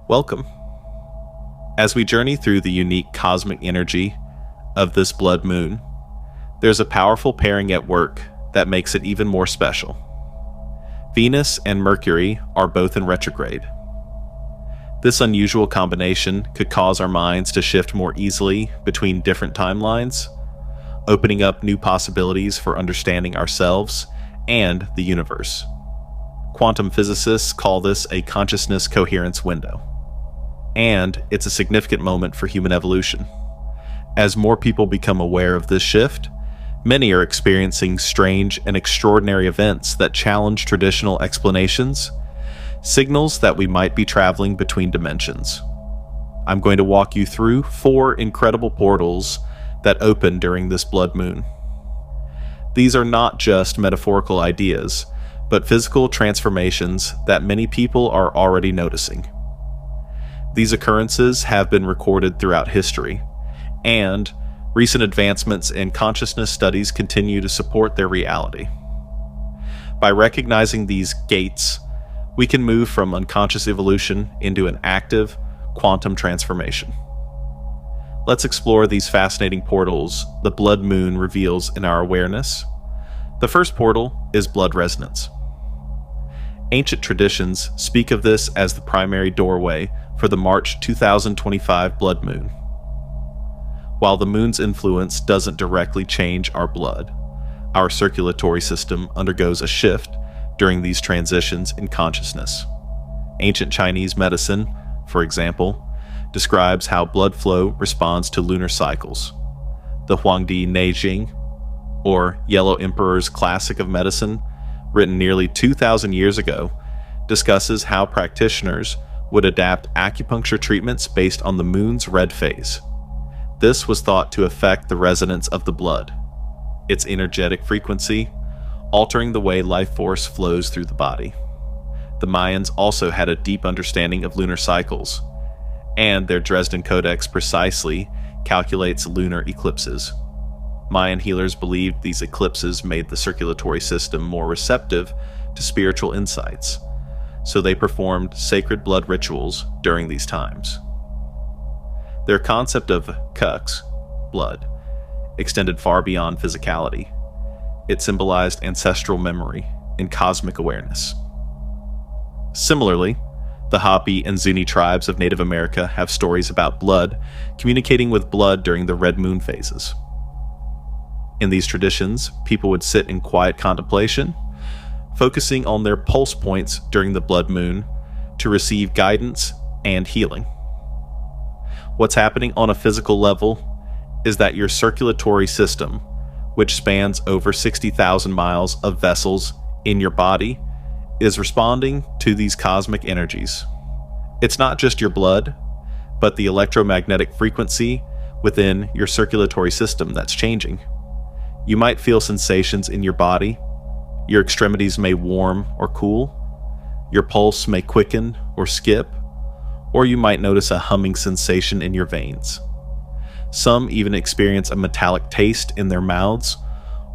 Welcome. As we journey through the unique cosmic energy of this blood moon, there's a powerful pairing at work that makes it even more special. Venus and Mercury are both in retrograde. This unusual combination could cause our minds to shift more easily between different timelines, opening up new possibilities for understanding ourselves and the universe. Quantum physicists call this a consciousness coherence window. And it's a significant moment for human evolution. As more people become aware of this shift, many are experiencing strange and extraordinary events that challenge traditional explanations, signals that we might be traveling between dimensions. I'm going to walk you through 4 incredible portals that open during this blood moon. These are not just metaphorical ideas, but physical transformations that many people are already noticing. These occurrences have been recorded throughout history, and recent advancements in consciousness studies continue to support their reality. By recognizing these gates, we can move from unconscious evolution into an active quantum transformation. Let's explore these fascinating portals the blood moon reveals in our awareness. The first portal is blood resonance. Ancient traditions speak of this as the primary doorway for the March 2025 blood moon. While the moon's influence doesn't directly change our blood, our circulatory system undergoes a shift during these transitions in consciousness. Ancient Chinese medicine, for example, describes how blood flow responds to lunar cycles. The Huangdi Neijing, or Yellow Emperor's Classic of Medicine, written nearly 2,000 years ago, discusses how practitioners would adapt acupuncture treatments based on the moon's red phase. This was thought to affect the resonance of the blood, its energetic frequency, altering the way life force flows through the body. The Mayans also had a deep understanding of lunar cycles, and their Dresden Codex precisely calculates lunar eclipses. Mayan healers believed these eclipses made the circulatory system more receptive to spiritual insights, so they performed sacred blood rituals during these times. Their concept of kux, blood, extended far beyond physicality. It symbolized ancestral memory and cosmic awareness. Similarly, the Hopi and Zuni tribes of Native America have stories about blood communicating with blood during the red moon phases. In these traditions, people would sit in quiet contemplation, focusing on their pulse points during the blood moon to receive guidance and healing. What's happening on a physical level is that your circulatory system, which spans over 60,000 miles of vessels in your body, is responding to these cosmic energies. It's not just your blood, but the electromagnetic frequency within your circulatory system that's changing. You might feel sensations in your body. Your extremities may warm or cool. Your pulse may quicken or skip, or you might notice a humming sensation in your veins. Some even experience a metallic taste in their mouths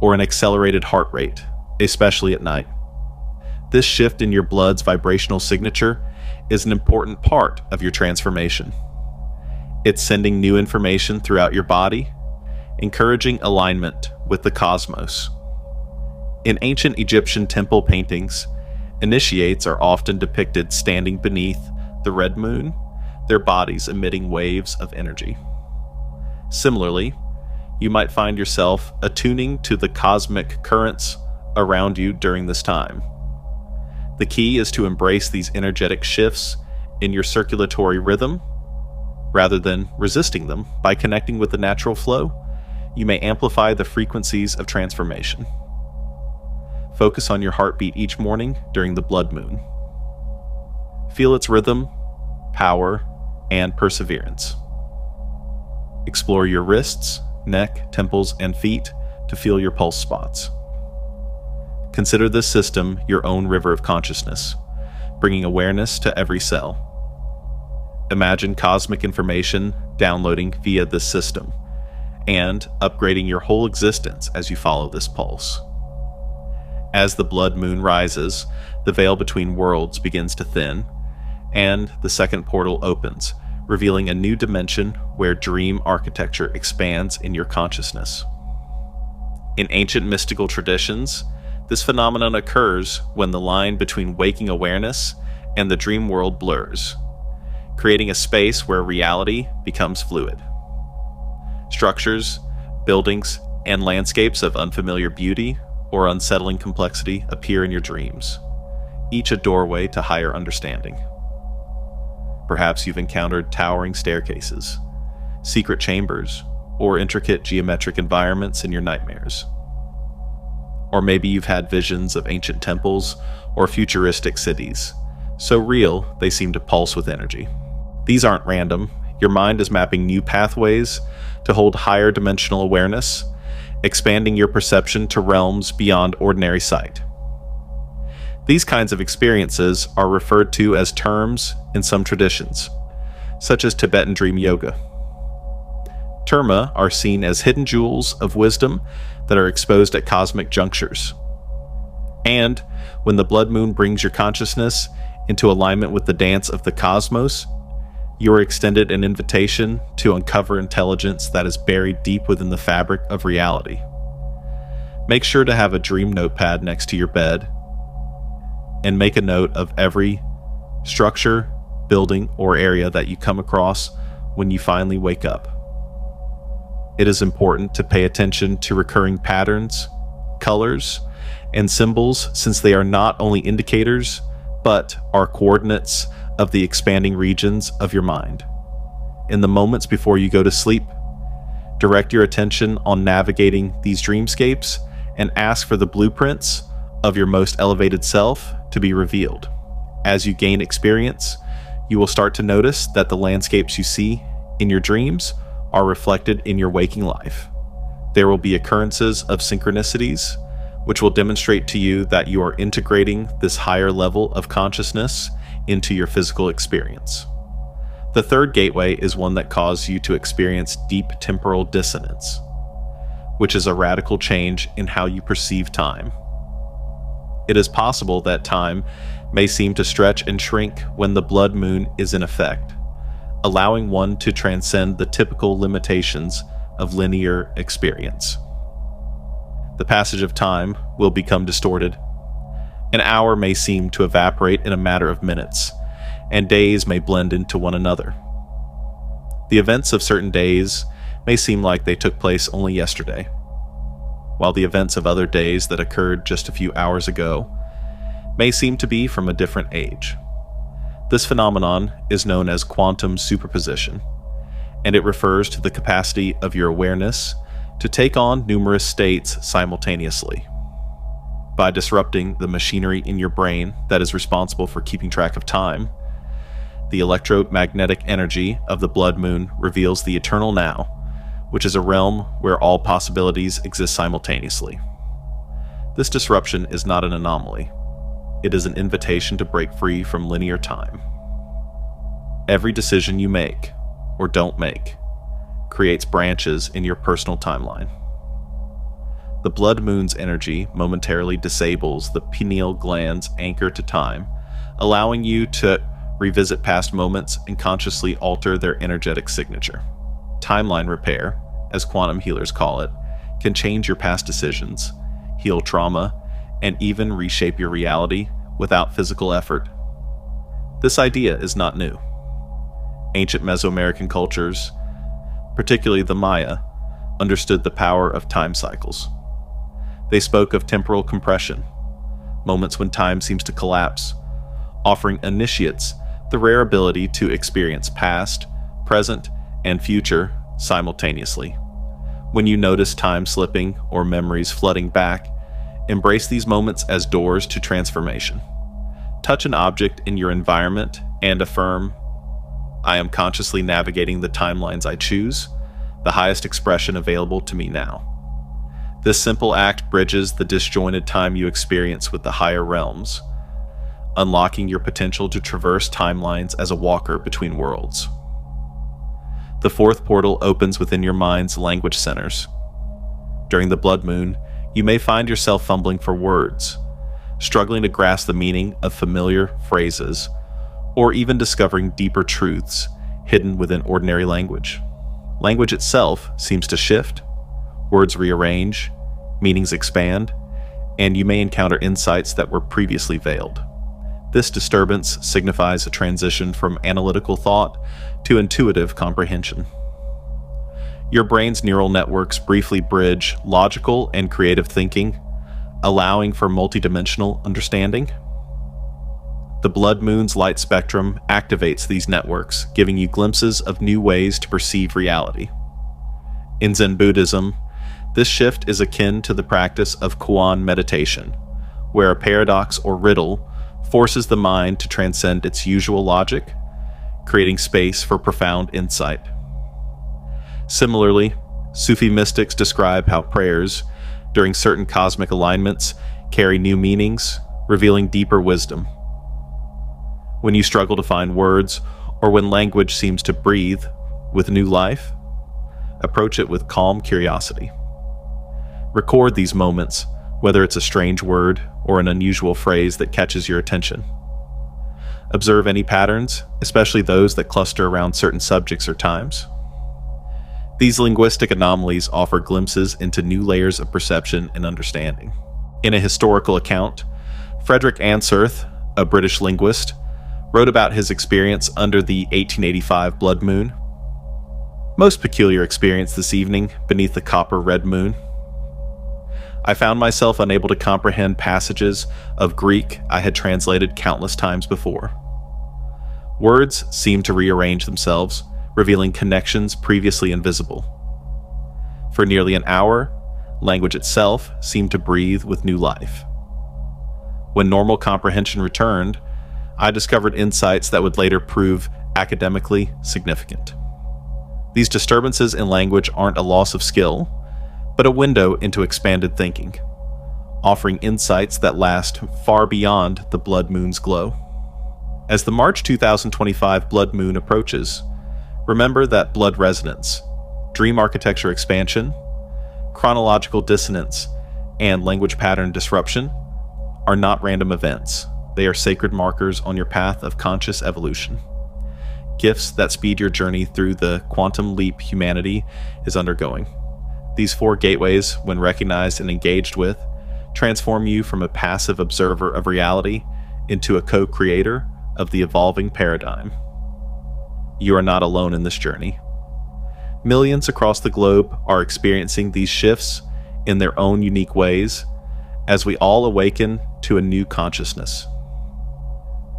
or an accelerated heart rate, especially at night. This shift in your blood's vibrational signature is an important part of your transformation. It's sending new information throughout your body, encouraging alignment with the cosmos. In ancient Egyptian temple paintings, initiates are often depicted standing beneath the red moon, their bodies emitting waves of energy. Similarly, you might find yourself attuning to the cosmic currents around you during this time. The key is to embrace these energetic shifts in your circulatory rhythm, rather than resisting them. By connecting with the natural flow, you may amplify the frequencies of transformation. Focus on your heartbeat each morning during the blood moon. Feel its rhythm, power, and perseverance. Explore your wrists, neck, temples, and feet to feel your pulse spots. Consider this system your own river of consciousness, bringing awareness to every cell. Imagine cosmic information downloading via this system and upgrading your whole existence as you follow this pulse. As the blood moon rises, the veil between worlds begins to thin, and the second portal opens, revealing a new dimension where dream architecture expands in your consciousness. In ancient mystical traditions, this phenomenon occurs when the line between waking awareness and the dream world blurs, creating a space where reality becomes fluid. Structures, buildings, and landscapes of unfamiliar beauty or unsettling complexity appear in your dreams, each a doorway to higher understanding. Perhaps you've encountered towering staircases, secret chambers, or intricate geometric environments in your nightmares. Or maybe you've had visions of ancient temples or futuristic cities, so real they seem to pulse with energy. These aren't random. Your mind is mapping new pathways to hold higher dimensional awareness, expanding your perception to realms beyond ordinary sight. These kinds of experiences are referred to as terms in some traditions, such as Tibetan dream yoga. Terma are seen as hidden jewels of wisdom that are exposed at cosmic junctures. And when the blood moon brings your consciousness into alignment with the dance of the cosmos, you are extended an invitation to uncover intelligence that is buried deep within the fabric of reality. Make sure to have a dream notepad next to your bed and make a note of every structure, building, or area that you come across when you finally wake up. It is important to pay attention to recurring patterns, colors, and symbols, since they are not only indicators, but are coordinates of the expanding regions of your mind. In the moments before you go to sleep, direct your attention on navigating these dreamscapes and ask for the blueprints of your most elevated self to be revealed. As you gain experience, you will start to notice that the landscapes you see in your dreams are reflected in your waking life. There will be occurrences of synchronicities, which will demonstrate to you that you are integrating this higher level of consciousness into your physical experience. The third gateway is one that causes you to experience deep temporal dissonance, which is a radical change in how you perceive time. It is possible that time may seem to stretch and shrink when the blood moon is in effect, allowing one to transcend the typical limitations of linear experience. The passage of time will become distorted. An hour may seem to evaporate in a matter of minutes, and days may blend into one another. The events of certain days may seem like they took place only yesterday, while the events of other days that occurred just a few hours ago may seem to be from a different age. This phenomenon is known as quantum superposition, and it refers to the capacity of your awareness to take on numerous states simultaneously. By disrupting the machinery in your brain that is responsible for keeping track of time, the electromagnetic energy of the blood moon reveals the eternal now, which is a realm where all possibilities exist simultaneously. This disruption is not an anomaly. It is an invitation to break free from linear time. Every decision you make, or don't make, creates branches in your personal timeline. The blood moon's energy momentarily disables the pineal gland's anchor to time, allowing you to revisit past moments and consciously alter their energetic signature. Timeline repair, as quantum healers call it, can change your past decisions, heal trauma, and even reshape your reality without physical effort. This idea is not new. Ancient Mesoamerican cultures, particularly the Maya, understood the power of time cycles. They spoke of temporal compression, moments when time seems to collapse, offering initiates the rare ability to experience past, present, and future simultaneously. When you notice time slipping or memories flooding back, embrace these moments as doors to transformation. Touch an object in your environment and affirm, "I am consciously navigating the timelines I choose, the highest expression available to me now." This simple act bridges the disjointed time you experience with the higher realms, unlocking your potential to traverse timelines as a walker between worlds. The fourth portal opens within your mind's language centers. During the blood moon, you may find yourself fumbling for words, struggling to grasp the meaning of familiar phrases, or even discovering deeper truths hidden within ordinary language. Language itself seems to shift, words rearrange, meanings expand, and you may encounter insights that were previously veiled. This disturbance signifies a transition from analytical thought to intuitive comprehension. Your brain's neural networks briefly bridge logical and creative thinking, allowing for multidimensional understanding. The blood moon's light spectrum activates these networks, giving you glimpses of new ways to perceive reality. In Zen Buddhism, this shift is akin to the practice of koan meditation, where a paradox or riddle forces the mind to transcend its usual logic, creating space for profound insight. Similarly, Sufi mystics describe how prayers, during certain cosmic alignments, carry new meanings, revealing deeper wisdom. When you struggle to find words, or when language seems to breathe with new life, approach it with calm curiosity. Record these moments, whether it's a strange word or an unusual phrase that catches your attention. Observe any patterns, especially those that cluster around certain subjects or times. These linguistic anomalies offer glimpses into new layers of perception and understanding. In a historical account, Frederick Anserth, a British linguist, wrote about his experience under the 1885 blood moon. Most peculiar experience this evening beneath the copper red moon. I found myself unable to comprehend passages of Greek I had translated countless times before. Words seemed to rearrange themselves, revealing connections previously invisible. For nearly an hour, language itself seemed to breathe with new life. When normal comprehension returned, I discovered insights that would later prove academically significant. These disturbances in language aren't a loss of skill, but a window into expanded thinking, offering insights that last far beyond the blood moon's glow. As the March 2025 blood moon approaches, remember that blood resonance, dream architecture expansion, chronological dissonance, and language pattern disruption are not random events. They are sacred markers on your path of conscious evolution. Gifts that speed your journey through the quantum leap humanity is undergoing. These 4 gateways, when recognized and engaged with, transform you from a passive observer of reality into a co-creator of the evolving paradigm. You are not alone in this journey. Millions across the globe are experiencing these shifts in their own unique ways as we all awaken to a new consciousness.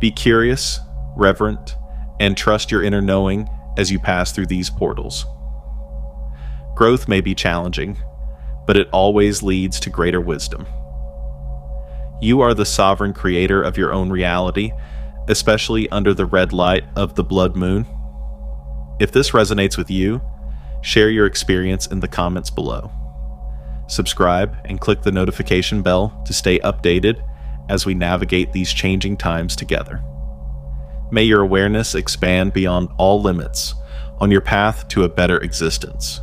Be curious, reverent, and trust your inner knowing as you pass through these portals. Growth may be challenging, but it always leads to greater wisdom. You are the sovereign creator of your own reality, especially under the red light of the blood moon. If this resonates with you, share your experience in the comments below. Subscribe and click the notification bell to stay updated as we navigate these changing times together. May your awareness expand beyond all limits on your path to a better existence.